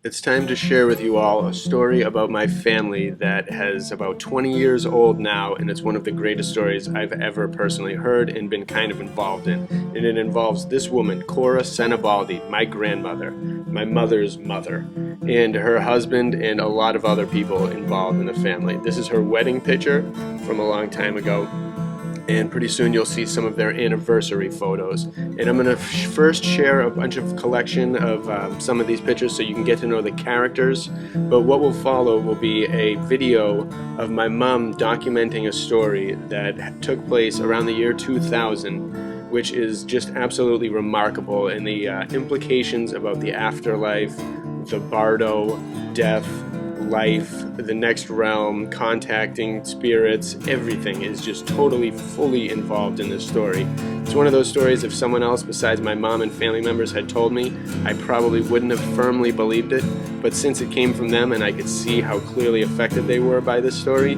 It's time to share with you all a story about my family that has about 20 years old now, and it's one of the greatest stories I've ever personally heard and been kind of involved in. And it involves this woman, Cora Senabaldi, my grandmother, my mother's mother, and her husband and a lot of other people involved in the family. This is her wedding picture from a long time ago. And pretty soon you'll see some of their anniversary photos. And I'm going to first share a bunch of collection of some of these pictures so you can get to know the characters. But what will follow will be a video of my mom documenting a story that took place around the year 2000, which is just absolutely remarkable, and the implications about the afterlife, the bardo, death, life, the next realm, contacting spirits, everything is just totally, fully involved in this story. It's one of those stories if someone else besides my mom and family members had told me, I probably wouldn't have firmly believed it, but since it came from them and I could see how clearly affected they were by this story,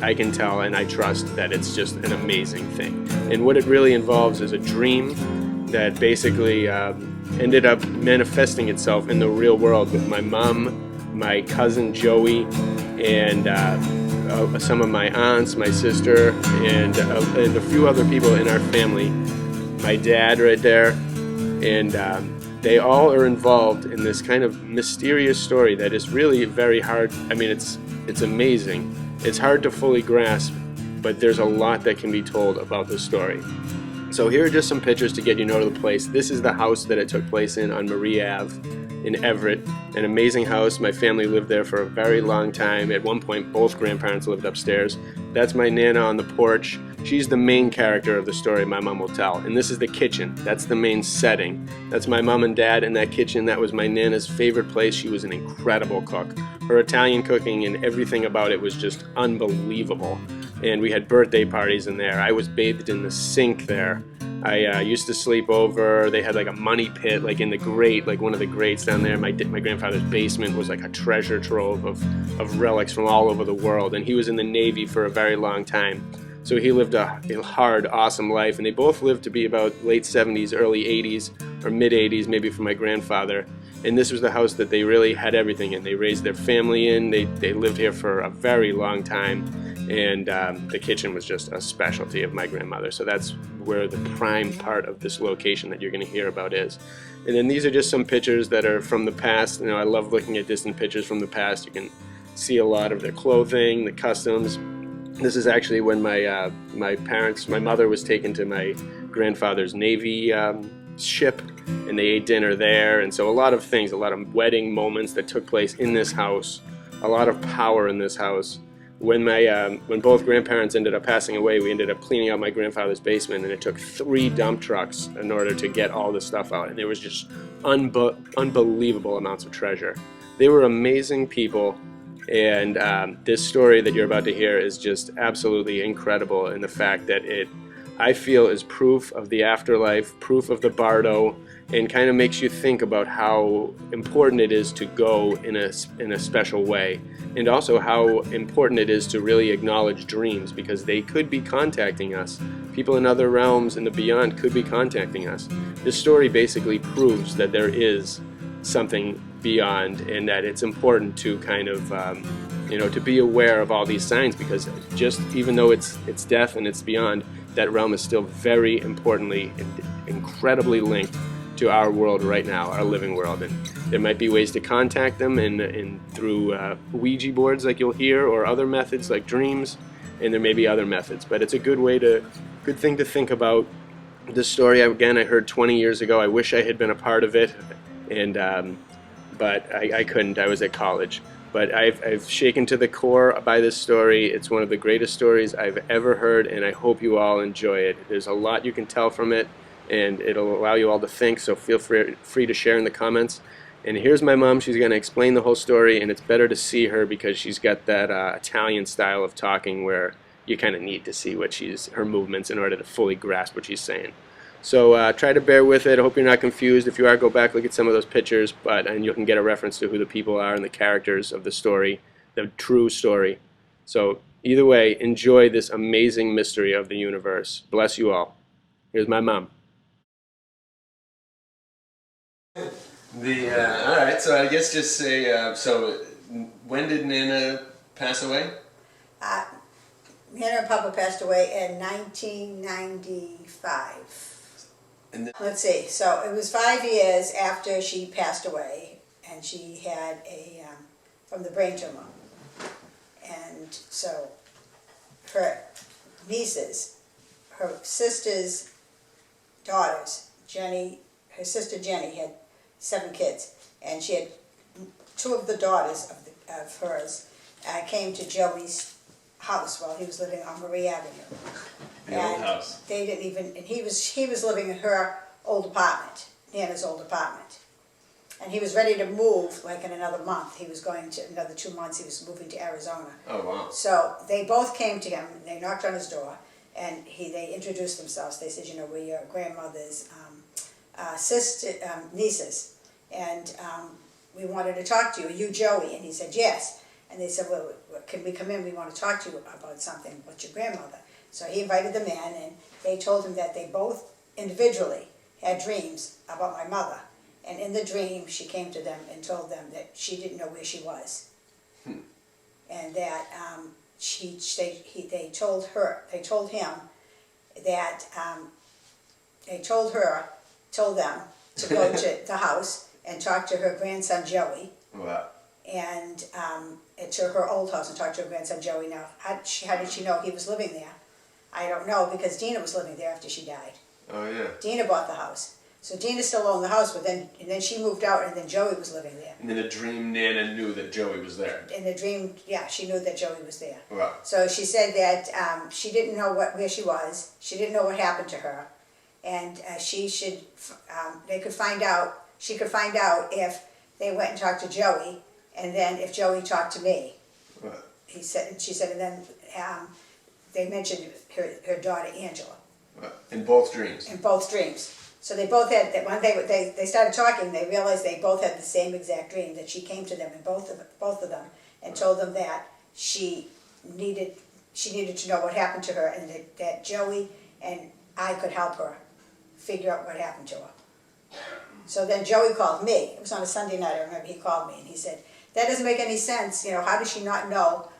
I can tell and I trust that it's just an amazing thing. And what it really involves is a dream that basically ended up manifesting itself in the real world with my mom, my cousin Joey, and some of my aunts, my sister, and a few other people in our family. My dad right there, and they all are involved in this kind of mysterious story that is really very hard. I mean, it's amazing. It's hard to fully grasp, but there's a lot that can be told about this story. So here are just some pictures to get you know the place. This is the house that it took place in on Marie Ave in Everett. An amazing house. My family lived there for a very long time. At one point, both grandparents lived upstairs. That's my Nana on the porch. She's the main character of the story my mom will tell. And this is the kitchen. That's the main setting. That's my mom and dad in that kitchen. That was my Nana's favorite place. She was an incredible cook. Her Italian cooking and everything about it was just unbelievable. And we had birthday parties in there. I was bathed in the sink there. I used to sleep over. They had like a money pit, like in the grate, like one of the grates down there. My grandfather's basement was like a treasure trove of relics from all over the world. And he was in the Navy for a very long time. So he lived a hard, awesome life. And they both lived to be about late 70s, early 80s, or mid 80s, maybe for my grandfather. And this was the house that they really had everything in. They raised their family in. They lived here for a very long time. And the kitchen was just a specialty of my grandmother. So that's where the prime part of this location that you're going to hear about is. And then these are just some pictures that are from the past. You know, I love looking at distant pictures from the past. You can see a lot of their clothing, the customs. This is actually when my mother was taken to my grandfather's Navy ship, and they ate dinner there. And so a lot of things, a lot of wedding moments that took place in this house, a lot of power in this house. When both grandparents ended up passing away, we ended up cleaning out my grandfather's basement, and it took 3 dump trucks in order to get all the stuff out. And there was just unbelievable amounts of treasure. They were amazing people, and this story that you're about to hear is just absolutely incredible in the fact that I feel is proof of the afterlife, proof of the bardo, and kind of makes you think about how important it is to go in a special way, and also how important it is to really acknowledge dreams, because they could be contacting us. People in other realms and the beyond could be contacting us. This story basically proves that there is something beyond, and that it's important to kind of to be aware of all these signs, because just even though it's death and it's beyond, that realm is still very importantly and incredibly linked to our world right now, our living world. And there might be ways to contact them and through Ouija boards like you'll hear, or other methods like dreams, and there may be other methods, but it's a good thing to think about. This story, again, I heard 20 years ago. I wish I had been a part of it, and but I couldn't. I was at college. But I've shaken to the core by this story. It's one of the greatest stories I've ever heard, and I hope you all enjoy it. There's a lot you can tell from it, and it'll allow you all to think, so feel free to share in the comments. And here's my mom. She's going to explain the whole story, and it's better to see her because she's got that Italian style of talking where you kind of need to see her movements in order to fully grasp what she's saying. So try to bear with it. I hope you're not confused. If you are, go back, look at some of those pictures, and you can get a reference to who the people are and the characters of the story, the true story. So either way, enjoy this amazing mystery of the universe. Bless you all. Here's my mom. All right, so I guess just say, so when did Nana pass away? Uh, Nana and Papa passed away in 1995. And Let's see, so it was 5 years after she passed away, and she had from the brain tumor. And so her nieces, her sister's daughters, her sister Jenny had 7 kids, and she had 2 of the daughters of hers came to Joey's house while he was living on Marie Avenue. The old house. They didn't even, and he was living in her old apartment, Nana's old apartment. And he was ready to move like in another month. He was going to, another 2 months, he was moving to Arizona. Oh, wow. So they both came to him, they knocked on his door, and they introduced themselves. They said, you know, we're your grandmother's nieces, and we wanted to talk to you. Are you Joey? And he said, yes. And they said, well, can we come in? We want to talk to you about something, about your grandmother. So he invited them in, and they told him that they both individually had dreams about my mother. And in the dream, she came to them and told them that she didn't know where she was. And that they told them to go to the house and talk to her grandson Joey. Wow. And to her old house and talk to her grandson Joey. Now, how did she know he was living there? I don't know, because DiNo was living there after she died. Oh, yeah. DiNo bought the house. So Dina still owned the house, but then she moved out, and then Joey was living there. And in a dream, Nana knew that Joey was there. In the dream, yeah, she knew that Joey was there. Wow. So she said that she didn't know where she was. She didn't know what happened to her, and she could find out if they went and talked to Joey, and then if Joey talked to me. Wow. She said, and then they mentioned her daughter Angela. Wow. In both dreams. In both dreams. So they both had, when they started talking, they realized they both had the same exact dream, that she came to them, and both of them, and told them that she needed to know what happened to her, and that Joey and I could help her figure out what happened to her. So then Joey called me. It was on a Sunday night, I remember. He called me, and he said, that doesn't make any sense. You know, how does she not know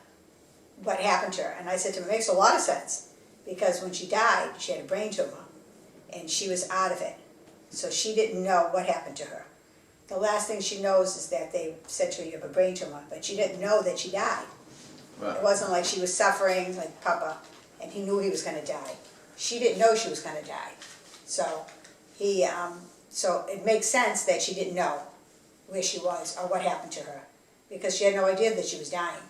what happened to her? And I said to him, it makes a lot of sense, because when she died, she had a brain tumor, and she was out of it. So she didn't know what happened to her. The last thing she knows is that they said to her, you have a brain tumor, but she didn't know that she died. Wow. It wasn't like she was suffering like Papa, and he knew he was going to die. She didn't know she was going to die. So so it makes sense that she didn't know where she was or what happened to her, because she had no idea that she was dying.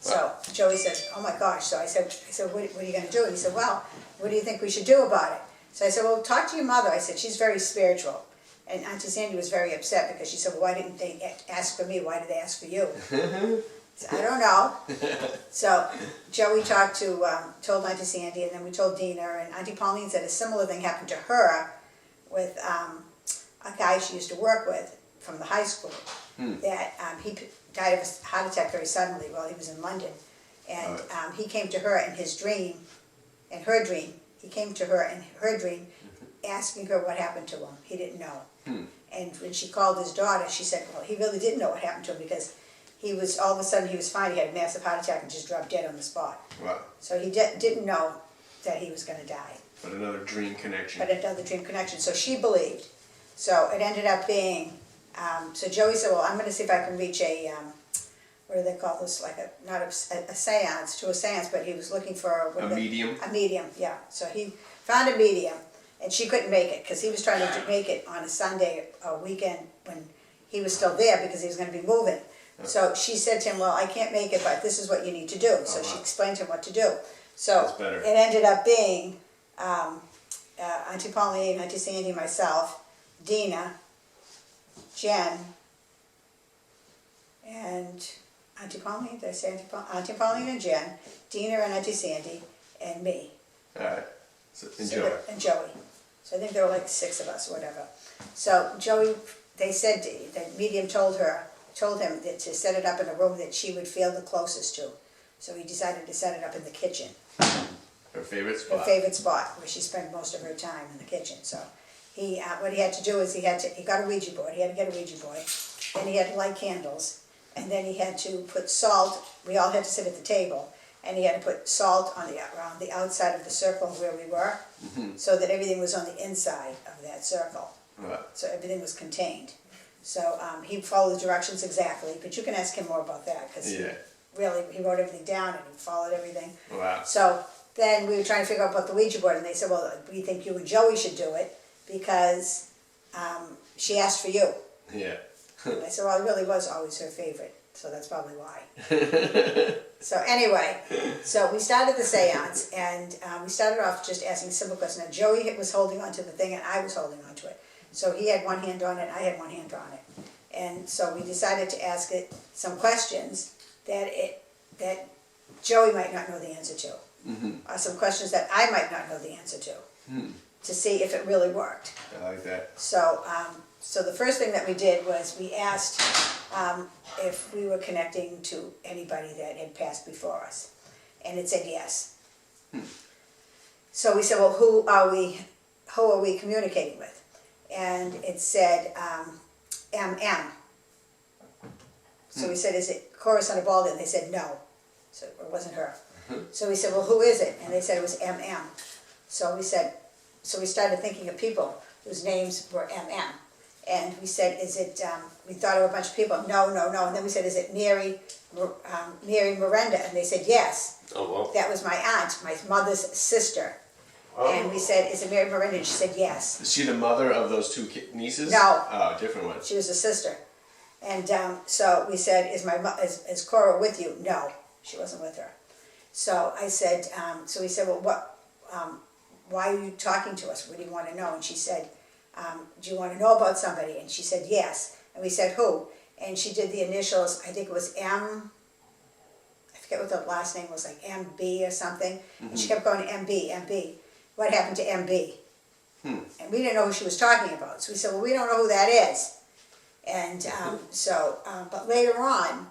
So Joey said, oh my gosh. So I said, what are you going to do? And he said, well, what do you think we should do about it? So I said, well, talk to your mother. I said, she's very spiritual. And Auntie Sandy was very upset, because she said, well, why didn't they ask for me? Why did they ask for you? I said, I don't know. So Joey told Auntie Sandy, and then we told Dina, and Auntie Pauline said a similar thing happened to her with a guy she used to work with from the high school. That he died of a heart attack very suddenly while he was in London. And he came to her in her dream, asking her what happened to him. He didn't know. And when she called his daughter, she said, well, he really didn't know what happened to him, because all of a sudden he was fine. He had a massive heart attack and just dropped dead on the spot. Wow. So he didn't know that he was going to die. But another dream connection. So she believed. So it ended up being, so Joey said, well, I'm going to see if I can reach what do they call this, like not a seance, but he was looking for a medium? A medium, yeah. So he found a medium, and she couldn't make it, because he was trying to make it on a Sunday, a weekend, when he was still there, because he was going to be moving. So she said to him, well, I can't make it, but this is what you need to do. So she explained to him what to do. So it ended up being Auntie Pauline, Auntie Sandy, myself, Dina, Jen, and Auntie Pauline, did I say Auntie Pauline and Jen, Dina and Auntie Sandy, and me. All right. And Joey. And Joey. So I think there were like 6 of us, or whatever. So Joey, they said, the medium told him that to set it up in a room that she would feel the closest to. So he decided to set it up in the kitchen. Her favorite spot. Her favorite spot, where she spent most of her time, in the kitchen. So what he had to do is he got a Ouija board. He had to get a Ouija board. Then he had to light candles. And then he had to put salt. We all had to sit at the table. And he had to put salt around the outside of the circle where we were, so that everything was on the inside of that circle. Right. So everything was contained. So he followed the directions exactly, but you can ask him more about that, because he wrote everything down and he followed everything. Wow. So then we were trying to figure out about the Ouija board, and they said, well, we think you and Joey should do it, because she asked for you. Yeah. And I said, well, it really was always her favorite, so that's probably why. So anyway, so we started the seance, and we started off just asking simple questions. Now Joey was holding on to the thing, and I was holding on to it. So he had one hand on it, I had one hand on it. And so we decided to ask it some questions that Joey might not know the answer to, or some questions that I might not know the answer to see if it really worked. I like that. So, so the first thing that we did was we asked if we were connecting to anybody that had passed before us, and it said yes. So we said, well, who are we communicating with? And it said MM. So we said, is it Cora Baldi? And they said no. So it wasn't her. So we said, well, who is it? And they said it was MM. So we started thinking of people whose names were MM. And we said, is it, we thought of a bunch of people. No. And then we said, is it Mary Miranda? And they said yes. Oh, well. That was my aunt, my mother's sister. Oh. And we said, is it Mary Miranda? And she said yes. Is she the mother of those two nieces? No. Oh, different one. She was a sister. And so we said, is Cora with you? No, she wasn't with her. So I said, so we said, well, why are you talking to us? What do you want to know? And she said, do you want to know about somebody? And she said, yes. And we said, who? And she did the initials, I think it was M, I forget what the last name was, like MB or something. And she kept going, MB. What happened to MB? And we didn't know who she was talking about. So we said, well, we don't know who that is. And but later on,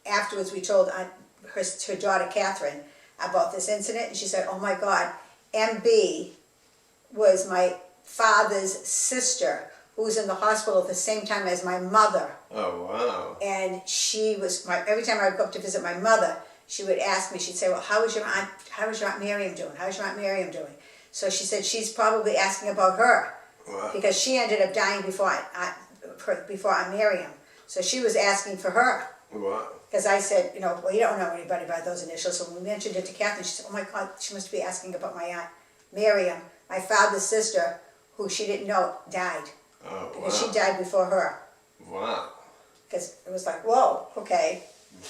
afterwards, we told her daughter, Catherine, about this incident. And she said, oh my God, MB was my father's sister, who was in the hospital at the same time as my mother. Oh, wow. And she was, every time I would go up to visit my mother, she would ask me, she'd say, well, how is your Aunt Miriam doing? How's your Aunt Miriam doing? So she said, she's probably asking about her. Wow. Because she ended up dying before Aunt Miriam. So she was asking for her. Wow. Because I said, well, you don't know anybody by those initials. So when we mentioned it to Catherine, she said, oh my God, she must be asking about my Aunt Miriam, my father's sister, who she didn't know died. Oh, wow. Because she died before her. Wow. Because it was like, whoa, okay.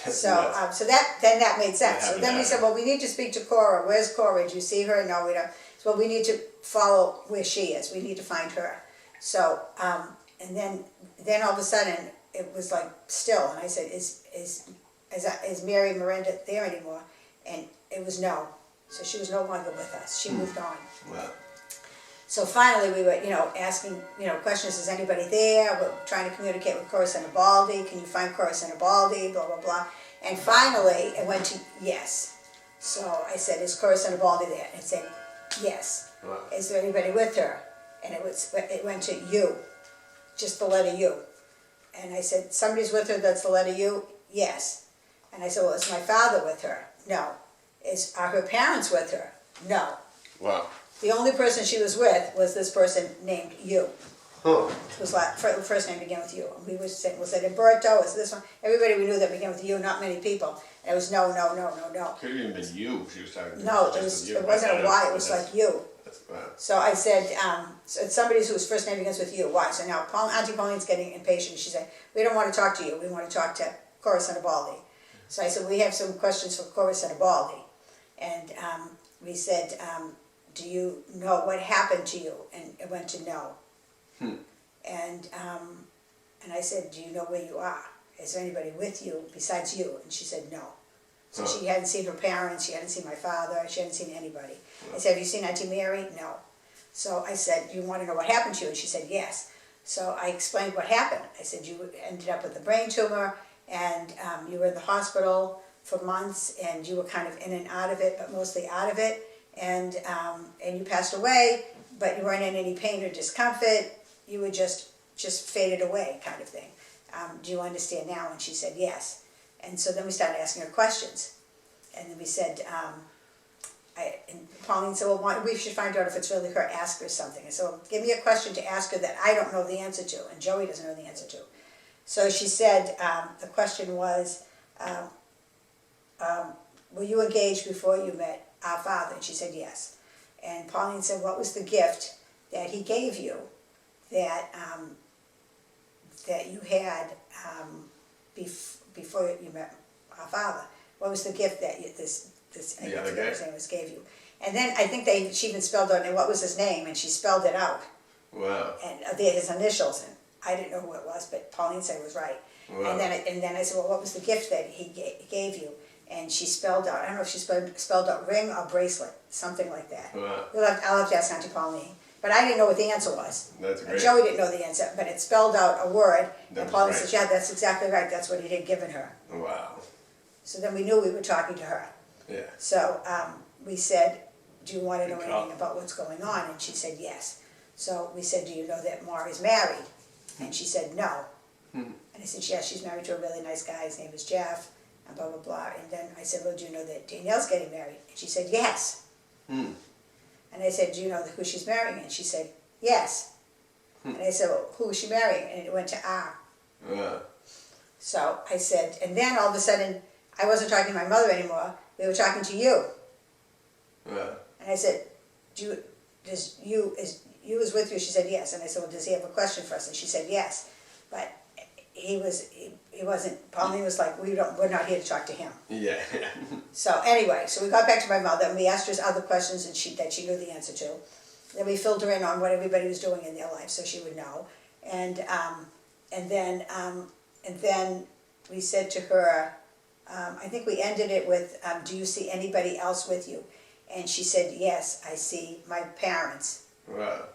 That's So nuts. so that made sense. So then we said, well, we need to speak to Cora. Where's Cora? Do you see her? No, we don't. So well, we need to follow where she is. We need to find her. So and then all of a sudden it was like still, and I said, is Mary Miranda there anymore? And it was no. So she was no longer with us. She moved on. Wow. So finally we were, asking, questions, is anybody there? We're trying to communicate with Cora Baldi. Can you find Cora Baldi? Blah, blah, blah. And finally it went to yes. So I said, is Cora Baldi there? And it said, yes. Wow. Is there anybody with her? And it went to U, just the letter U. And I said, somebody's with her that's the letter U? Yes. And I said, well, is my father with her? No. Are her parents with her? No. Wow. The only person she was with was this person named U. Huh. Whose first name began with U. And we were saying, was it Umberto? Was this one? Everybody we knew that began with U, not many people. And it was no. Could have even been you. She was talking to No, just you. it wasn't a Y, it was like U. Wow. So I said, so it's somebody whose first name begins with U. Why? So now Auntie Pauline's getting impatient. She said, we don't want to talk to you. We want to talk to Cora Baldi. So I said, we have some questions for Cora Baldi. And we said, do you know what happened to you? And it went to no. And I said, do you know where you are? Is there anybody with you besides you? And she said no. So she hadn't seen her parents, she hadn't seen my father, she hadn't seen anybody. I said, have you seen Auntie Mary? No. So I said, you want to know what happened to you? And she said yes. So I explained what happened. I said, you ended up with a brain tumor, and you were in the hospital for months, and you were kind of in and out of it, but mostly out of it. And you passed away, but you weren't in any pain or discomfort. You were just faded away, kind of thing. Do you understand now? And she said yes. And so then we started asking her questions, and then we said, and Pauline said, well, we should find out if it's really her. Ask her something. And so give me a question to ask her that I don't know the answer to, and Joey doesn't know the answer to. So she said, the question was, were you engaged before you met our father? And she said yes. And Pauline said, what was the gift that he gave you that that you had before you met our father? What was the gift that this I The other forget guy? his name gave you? And then I think she even spelled out, and what was his name, and she spelled it out, Wow. and his initials, and I didn't know who it was, but Pauline said it was right. Wow. And then I said, well, what was the gift that he gave you? And she spelled out, I don't know if she spelled out ring or bracelet, something like that. Wow. I'll have to ask Auntie Pauline. But I didn't know what the answer was. That's great. Joey didn't know the answer, but it spelled out a word, That and was Pauline right. says, yeah, that's exactly right, that's what he had given her. Wow. So then we knew we were talking to her. Yeah. So we said, do you want to know Good call. anything about what's going on? And she said yes. So we said, do you know that Maury's married? And she said no. And I said, yes, she's married to a really nice guy, his name is Jeff, and blah, blah, blah. And then I said, well, do you know that Danielle's getting married? And she said yes. Hmm. And I said, do you know who she's marrying? And she said yes. And I said, well, who is she marrying? And it went to R. Wow. So I said, and then all of a sudden, I wasn't talking to my mother anymore, we were talking to you. Wow. And I said, you was with you? She said yes. And I said, well, does he have a question for us? And she said yes. But he wasn't, Pauline was like, we're not here to talk to him. Yeah. So anyway, so we got back to my mother and we asked her other questions that she knew the answer to. Then we filled her in on what everybody was doing in their life so she would know. And then we said to her, I think we ended it with, do you see anybody else with you? And she said, yes, I see my parents. Wow.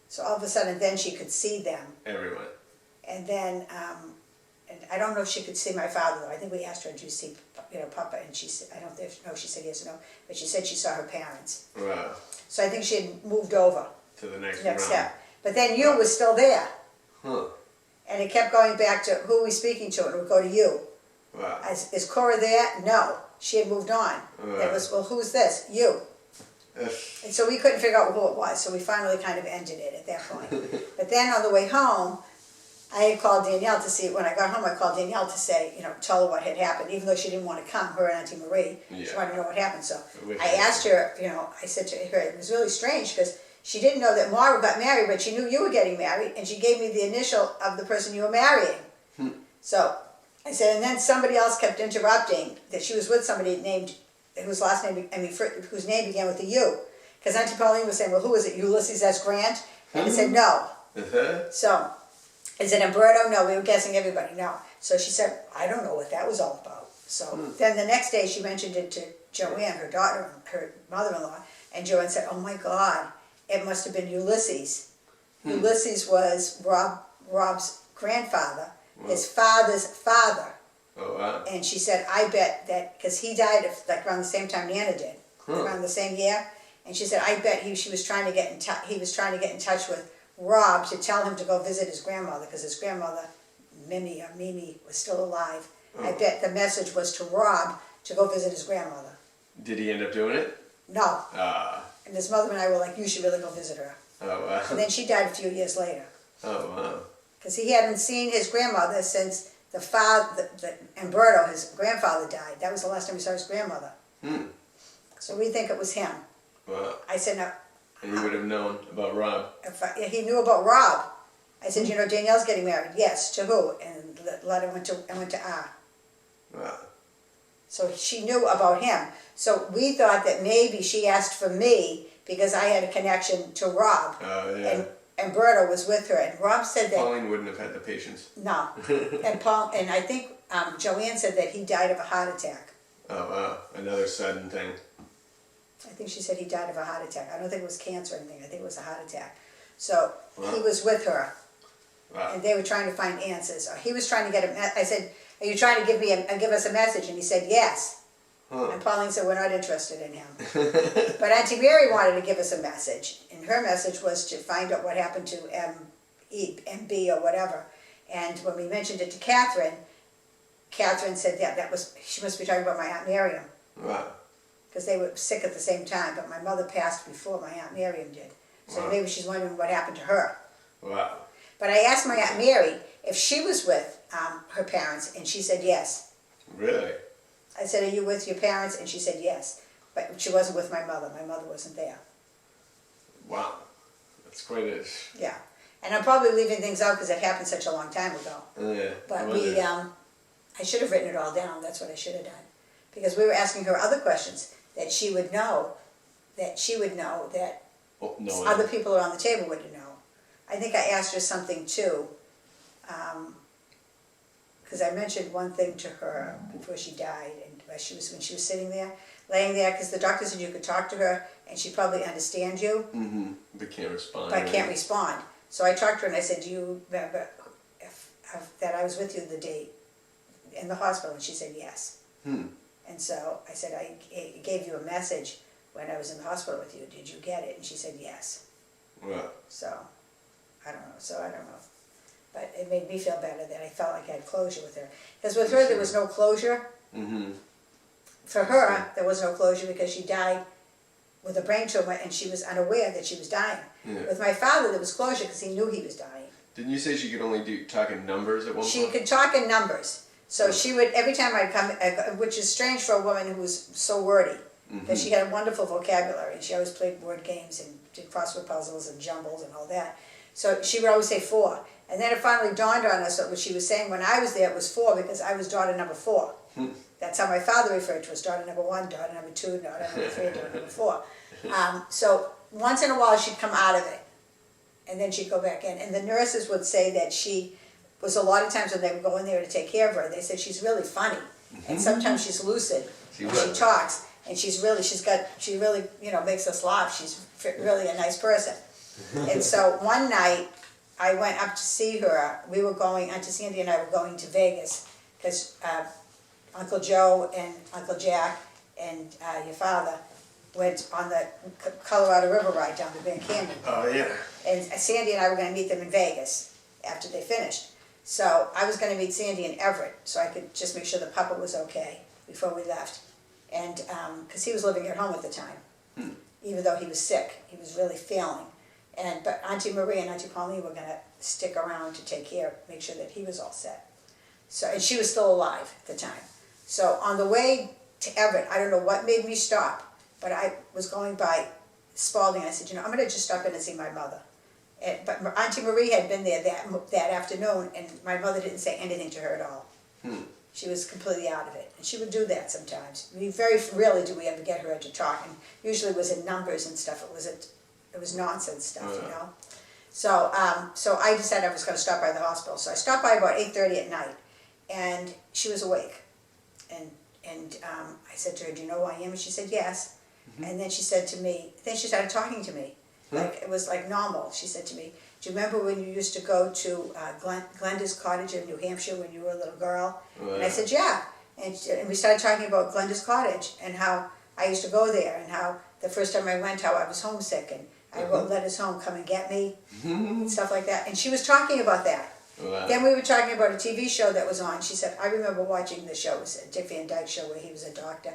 So all of a sudden then she could see them. Everyone. And then, and I don't know if she could see my father though. I think we asked her, do you see, Papa? And she said, I don't know if she said yes or no, but she said she saw her parents. Wow. So I think she had moved over To the next to the next round. step. But then you was still there. Huh. And it kept going back to who are we speaking to, and it would go to you. Wow. Is Cora there? No. She had moved on. It was, well, who's this? You. And so we couldn't figure out who it was, so we finally kind of ended it at that point. But then on the way home, I had called Danielle to see, when I got home, I called Danielle to say, tell her what had happened, even though she didn't want to come, her and Auntie Marie. She Yeah. wanted to know what happened. So Which I asked her, I said to her, it was really strange because she didn't know that Maura got married, but she knew you were getting married, and she gave me the initial of the person you were marrying. So I said, and then somebody else kept interrupting that she was with somebody named, whose whose name began with a U. Because Auntie Pauline was saying, well, who is it, Ulysses S. Grant? And I said, no. So, is it Umberto? No, we were guessing everybody, no. So she said, I don't know what that was all about. So then the next day she mentioned it to Joanne, her daughter, her mother-in-law, and Joanne said, oh my God, it must have been Ulysses. Ulysses was Rob's grandfather, his father's father. Oh, wow. And she said, I bet that, because he died around the same time Nana did, around the same year. And she said, I bet he was trying to get in touch with Rob to tell him to go visit his grandmother, because his grandmother, Mimi, was still alive. I bet the message was to Rob to go visit his grandmother. Did he end up doing it? No. Ah. And his mother and I were like, you should really go visit her. Oh, wow. And then she died a few years later. Oh, wow. Because he hadn't seen his grandmother since Umberto, his grandfather, died. That was the last time he saw his grandmother. So we think it was him. Wow. I said, no. And you would have known about Rob. He knew about Rob. I said, Danielle's getting married. Yes, to who? And the letter went to R. Wow. So she knew about him. So we thought that maybe she asked for me because I had a connection to Rob. Oh, yeah. And Berta was with her. And Rob said that... Pauline wouldn't have had the patience. No. And I think Joanne said that he died of a heart attack. Oh, wow. Another sudden thing. I think she said he died of a heart attack. I don't think it was cancer or anything. I think it was a heart attack. So he was with her. Wow. And they were trying to find answers. Or he was trying to get I said, are you trying to give us a message? And he said, yes. And Pauline said, we're not interested in him. But Auntie Mary wanted to give us a message, and her message was to find out what happened to MB or whatever. And when we mentioned it to Catherine, Catherine said, yeah, she must be talking about my Aunt Miriam. Wow. Because they were sick at the same time, but my mother passed before my Aunt Miriam did. So maybe she's wondering what happened to her. Wow. But I asked my Aunt Mary if she was with her parents, and she said yes. Really? I said, are you with your parents? And she said yes. But she wasn't with my mother. My mother wasn't there. Wow. That's quite a... Yeah. And I'm probably leaving things out because it happened such a long time ago. Yeah. But I should have written it all down. That's what I should have done. Because we were asking her other questions that she would know, that other people around the table wouldn't know. I think I asked her something too, because I mentioned one thing to her before she died, and when she was sitting there, laying there, because the doctor said you could talk to her and she'd probably understand you, but can't respond. but can't respond. So I talked to her and I said, do you remember that I was with you the day in the hospital? And she said yes. And so I said, I gave you a message when I was in the hospital with you. Did you get it? And she said yes. Wow. So I don't know. But it made me feel better that I felt like I had closure with her. Because with her, there was no closure. For her, there was no closure because she died with a brain tumor and she was unaware that she was dying. With my father, there was closure because he knew he was dying. Didn't you say she could only talk in numbers at one point? She could talk in numbers. So she would, every time I'd come, which is strange for a woman who was so wordy, because she had a wonderful vocabulary. She always played word games and did crossword puzzles and jumbles and all that. So she would always say 4. And then it finally dawned on us that what she was saying when I was there was 4 because I was daughter number 4. That's how my father referred to us, daughter number 1, daughter number 2, daughter number 3, daughter number 4. So once in a while she'd come out of it, and then she'd go back in. And the nurses would say that she was, a lot of times when they would go in there to take care of her, they said she's really funny, and sometimes she's lucid, and she talks, and she really, makes us laugh. She's really a nice person. And so one night, I went up to see her. We were going, Auntie Sandy and I were going to Vegas, because Uncle Joe and Uncle Jack and your father went on the Colorado River ride down to Van Canyon. Oh, yeah. And Sandy and I were going to meet them in Vegas after they finished. So I was going to meet Sandy in Everett, so I could just make sure the papa was okay before we left. And because he was living at home at the time, even though he was sick, he was really failing. But Auntie Marie and Auntie Pauline were going to stick around to take care, make sure that he was all set. So, and she was still alive at the time. So on the way to Everett, I don't know what made me stop, but I was going by Spalding. I said, I'm going to just stop in and see my mother. But Auntie Marie had been there that afternoon, and my mother didn't say anything to her at all. She was completely out of it. And she would do that sometimes. Very rarely do we ever get her to talk, and usually it was in numbers and stuff. It was nonsense stuff, So I decided I was going to stop by the hospital. So I stopped by about 8:30 at night, and she was awake. And I said to her, do you know who I am? And she said, yes. And then she said to me, then she started talking to me. Like, it was like normal. She said to me, do you remember when you used to go to Glenda's Cottage in New Hampshire when you were a little girl? And I said, yeah. And we started talking about Glenda's Cottage and how I used to go there, and how the first time I went, how I was homesick, and I wrote letters home, come and get me, and stuff like that. And she was talking about that. Then we were talking about a TV show that was on. She said, I remember watching the show. It was a Dick Van Dyke show where he was a doctor.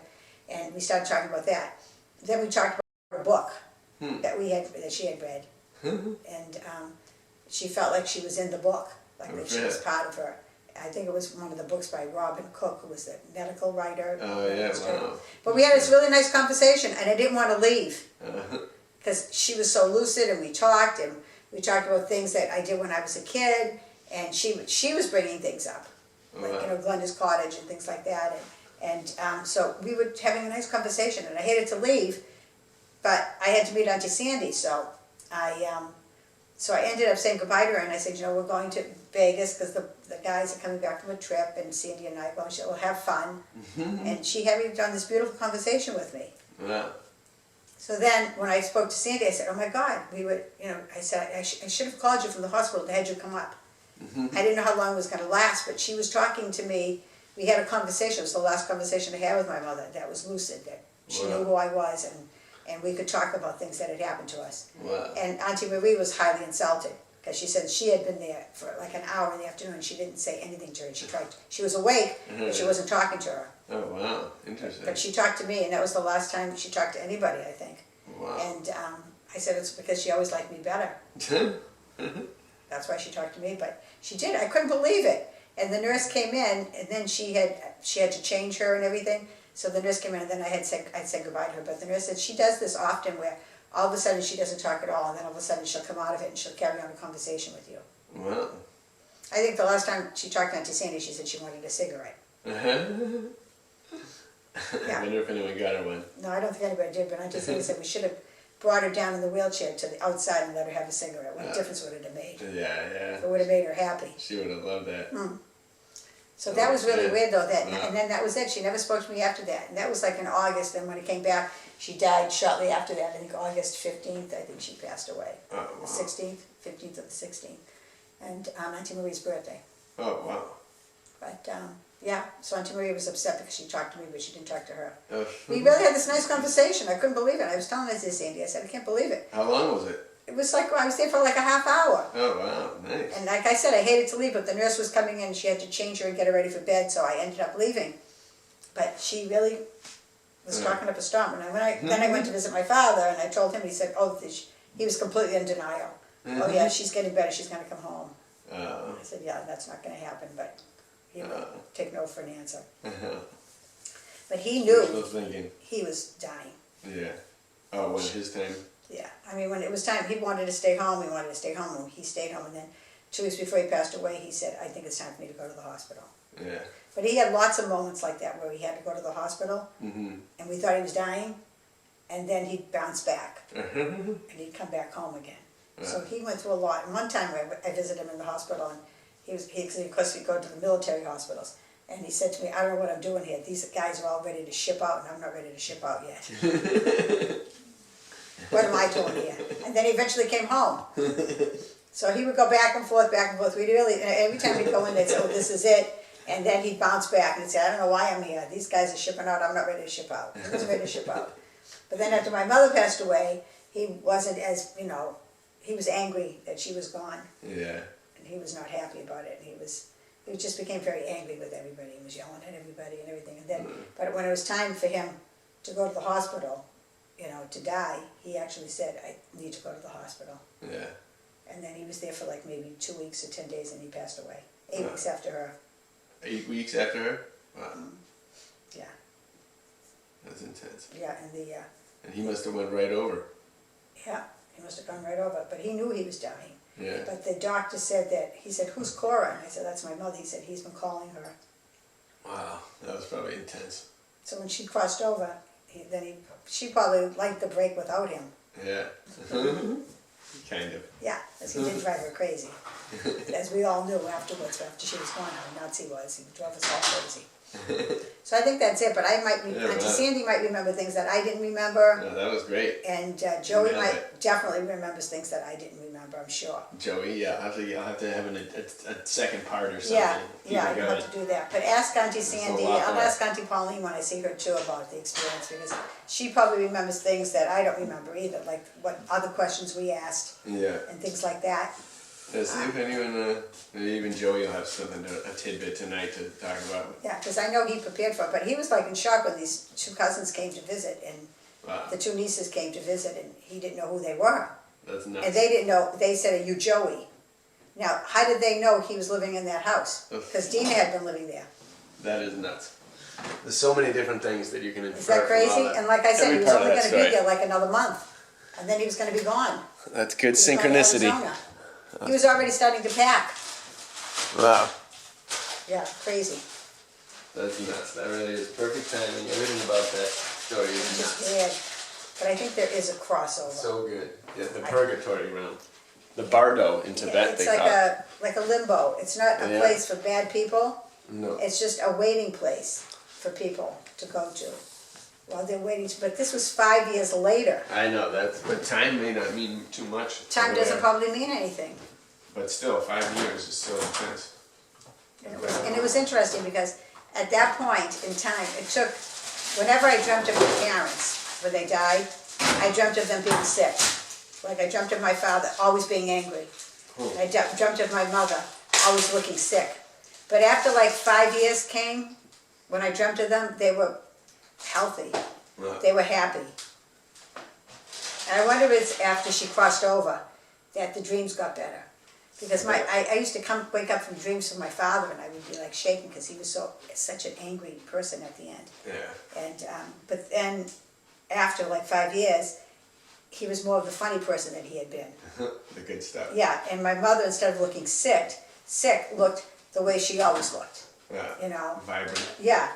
And we started talking about that. Then we talked about a book that she had read. And she felt like she was in the book, like that she was part of her. I think it was one of the books by Robin Cook, who was the medical writer. Oh, yeah, wow. But we had this really nice conversation, and I didn't want to leave. Because she was so lucid, and we talked about things that I did when I was a kid, and she was bringing things up, like, Glenda's Cottage and things like that, and so we were having a nice conversation, and I hated to leave, but I had to meet Auntie Sandy, so I ended up saying goodbye to her, and I said, we're going to Vegas because the guys are coming back from a trip, and Sandy and I are going, we'll have fun, and she had done this beautiful conversation with me. Wow. So then, when I spoke to Sandy, I said, oh my God, I said, I should have called you from the hospital to have you come up. I didn't know how long it was going to last, but she was talking to me we had a conversation. It was the last conversation I had with my mother that was lucid, that she knew who I was, and we could talk about things that had happened to us. Wow. And Auntie Marie was highly insulted because she said she had been there for like an hour in the afternoon and she didn't say anything to her. She was awake, but she wasn't talking to her. Oh, wow. Interesting. But she talked to me, and that was the last time she talked to anybody, I think. Wow. And I said it's because she always liked me better. That's why she talked to me, but she did. I couldn't believe it. And the nurse came in, and then she had to change her and everything. So the nurse came in, and then I'd said goodbye to her. But the nurse said she does this often, where all of a sudden she doesn't talk at all, and then all of a sudden she'll come out of it and she'll carry on a conversation with you. Wow. I think the last time she talked to Auntie Sandy, she said she wanted a cigarette. I wonder if anyone got her one. No, I don't think anybody did, but Auntie Sandy said we should have brought her down in the wheelchair to the outside and let her have a cigarette. What a difference would it have made? Yeah. It would have made her happy. She would have loved that. So that was really weird though, Wow. and then that was it. She never spoke to me after that. And that was like in August, and when it came back, she died shortly after that. I think August 15th, I think she passed away. Oh, wow. The 16th, 15th or the 16th. And Auntie Marie's birthday. Oh, wow. But yeah, so Auntie Marie was upset because she talked to me, but she didn't talk to her. Oh. We really had this nice conversation. I couldn't believe it. I was telling Auntie Sandy, I said, I can't believe it. How long was it? It was like, I was there for like a half hour. Oh, wow. Nice. And like I said, I hated to leave, but the nurse was coming in, she had to change her and get her ready for bed, so I ended up leaving. But she really was talking up a storm. And then I went to visit my father, and I told him, he said, he was completely in denial. Oh yeah, she's getting better, she's going to come home. I said, yeah, that's not going to happen, but he would take no for an answer. But he knew he was dying. Yeah. Oh, when his time? Yeah, I mean, when it was time, he wanted to stay home, and he stayed home, and then 2 weeks before he passed away, he said, I think it's time for me to go to the hospital. Yeah. But he had lots of moments like that where he had to go to the hospital, and we thought he was dying, and then he'd bounce back, and he'd come back home again. So he went through a lot. And one time I visited him in the hospital, and of course we go to the military hospitals, and he said to me, I don't know what I'm doing here. These guys are all ready to ship out, and I'm not ready to ship out yet. What am I doing here? And then he eventually came home. So he would go back and forth, back and forth. Every time he'd go in, they'd say, oh, this is it. And then he'd bounce back and he'd say, I don't know why I'm here. These guys are shipping out. I'm not ready to ship out. He wasn't ready to ship out. But then after my mother passed away, he wasn't as, he was angry that she was gone. Yeah. And he was not happy about it. And he just became very angry with everybody. He was yelling at everybody and everything. And then, but when it was time for him to go to the hospital, to die, he actually said, I need to go to the hospital. Yeah. And then he was there for like maybe 2 weeks or 10 days, and he passed away. 8 weeks after her. 8 weeks after her? Wow. Yeah. That's intense. Yeah, and he must have went right over. Yeah, he must have gone right over. But he knew he was dying. Yeah. But the doctor said he said, who's Cora? And I said, that's my mother. He said, he's been calling her. Wow, that was probably intense. So when she crossed over, she probably liked the break without him. Yeah. Kind of. Yeah, because he did drive her crazy. As we all knew afterwards, after she was gone, how nuts he was. He drove us all crazy. So I think that's it, but Auntie Sandy might remember things that I didn't remember. No, that was great. And Joey definitely remembers things that I didn't remember, I'm sure. Joey, yeah, I'll have to have a second part or something. Yeah, you'll have to do that. But ask Auntie Sandy, I'll ask Auntie Pauline when I see her too about the experience, because she probably remembers things that I don't remember either, like what other questions we asked. Yeah. And things like that. Yeah, see if anyone, maybe even Joey will have something, a tidbit tonight to talk about. Yeah, because I know he prepared for it, but he was like in shock when these two cousins came to visit, and the two nieces came to visit, and he didn't know who they were. That's nuts. And they didn't know, they said, are you Joey? Now, how did they know he was living in that house? Because DiNo had been living there. That is nuts. There's so many different things that you can infer. Is that crazy? From all that. And like I said, he was only going to be there like another month, and then he was going to be gone. That's good synchronicity. He was already starting to pack. Wow. Yeah, crazy. That's nuts. That really is perfect timing. Everything about that story is Just nuts. bad. But I think there is a crossover. So good. Yeah, the Purgatory realm. The Bardo in Tibet, it's like a limbo. It's not a place for bad people. No. It's just a waiting place for people to go to while they're waiting. But this was 5 years later. I know, but time may not mean too much. Time doesn't probably mean anything. But still, 5 years is still intense. And it was interesting because at that point in time, it took, whenever I dreamt of my parents, when they died, I dreamt of them being sick. Like I dreamt of my father always being angry. I dreamt of my mother always looking sick. But after like 5 years came, when I dreamt of them, they were healthy. They were happy. And I wonder if it's after she crossed over that the dreams got better. Because I used to wake up from dreams from my father, and I would be like shaking because he was such an angry person at the end. Yeah. And but then after like 5 years, he was more of the funny person that he had been. The good stuff. Yeah, and my mother, instead of looking sick, looked the way she always looked. Yeah. You know. Vibrant. Yeah.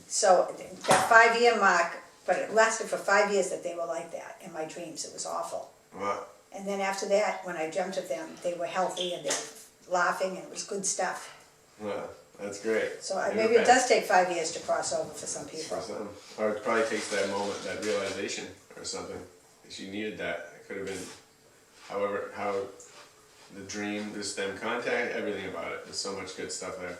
So that 5 year mark, but it lasted for 5 years that they were like that in my dreams. It was awful. Wow. And then after that, when I dreamt of them, they were healthy and they were laughing and it was good stuff. Wow, that's great. So maybe it does take 5 years to cross over for some people. For some. Or it probably takes that moment, that realization or something. She needed that. It could have been, however, how the dream, just them contact, everything about it. There's so much good stuff there.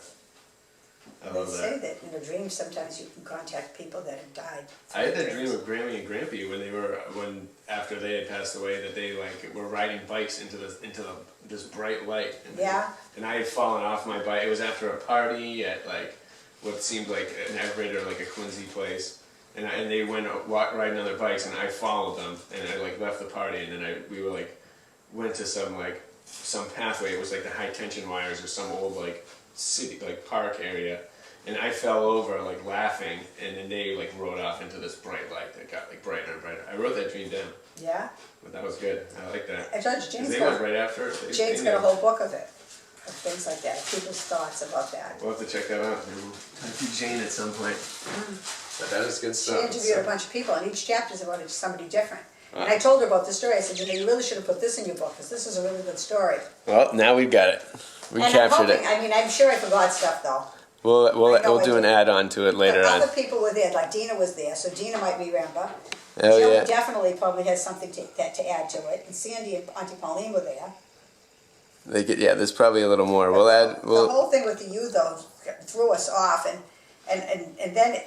I They love say that. that in a dream sometimes you can contact people that have died. I had that dream of Grammy and Grampy when after they had passed away, that they like were riding bikes into this bright light. Yeah. And I had fallen off my bike. It was after a party at like what seemed like an Everett or like a Quincy place. And they went riding on their bikes, and I followed them, and I like left the party, and then we were like went to some pathway. It was like the high tension wires or some old like city like park area, and I fell over like laughing, and then they like rode off into this bright light that got like brighter and brighter. I wrote that dream down. Yeah. But that was good. I like that. I told you, Jane's They got, went right after it. Jane's got a whole book of it, of things like that, people's thoughts about that. We'll have to check that out. Maybe we'll talk to Jane at some point. But that is good She stuff. interviewed a bunch of people, and each chapter is about somebody different. And I told her about the story. I said, you know, you really should have put this in your book, because this is a really good story. Well, now we've got it. We And captured I'm hoping, it. I mean, I'm sure I forgot stuff, though. We'll do an add-on to it later But on. other people were there, like DiNo was there, so DiNo might remember. Oh Joe yeah. definitely probably has something to add to it. And Sandy and Auntie Pauline were there. There's probably a little more. The whole thing with the you, though, threw us off. And then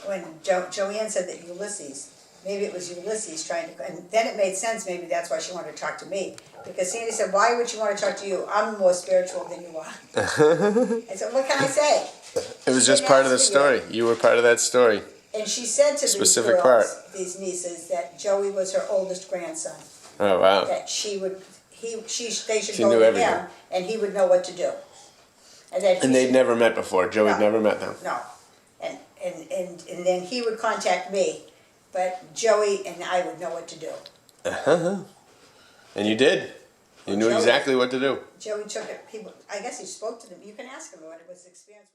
when Joanne said that Ulysses, maybe it was Ulysses trying to, and then it made sense, maybe that's why she wanted to talk to me. Because Sandy said, why would you want to talk to you? I'm more spiritual than you are. I said, what can I say? It was just part of the story. You were part of that story. And she said to these Specific girls, part. these nieces, that Joey was her oldest grandson. Oh wow. That they should She go knew to everything. him, and he would know what to do. And they'd never met before. Joey No. never met them. No. And then he would contact me, but Joey and I would know what to do. And you did. You knew Joey- exactly what to do. Joey took it, I guess he spoke to them. You can ask him what it was his experience.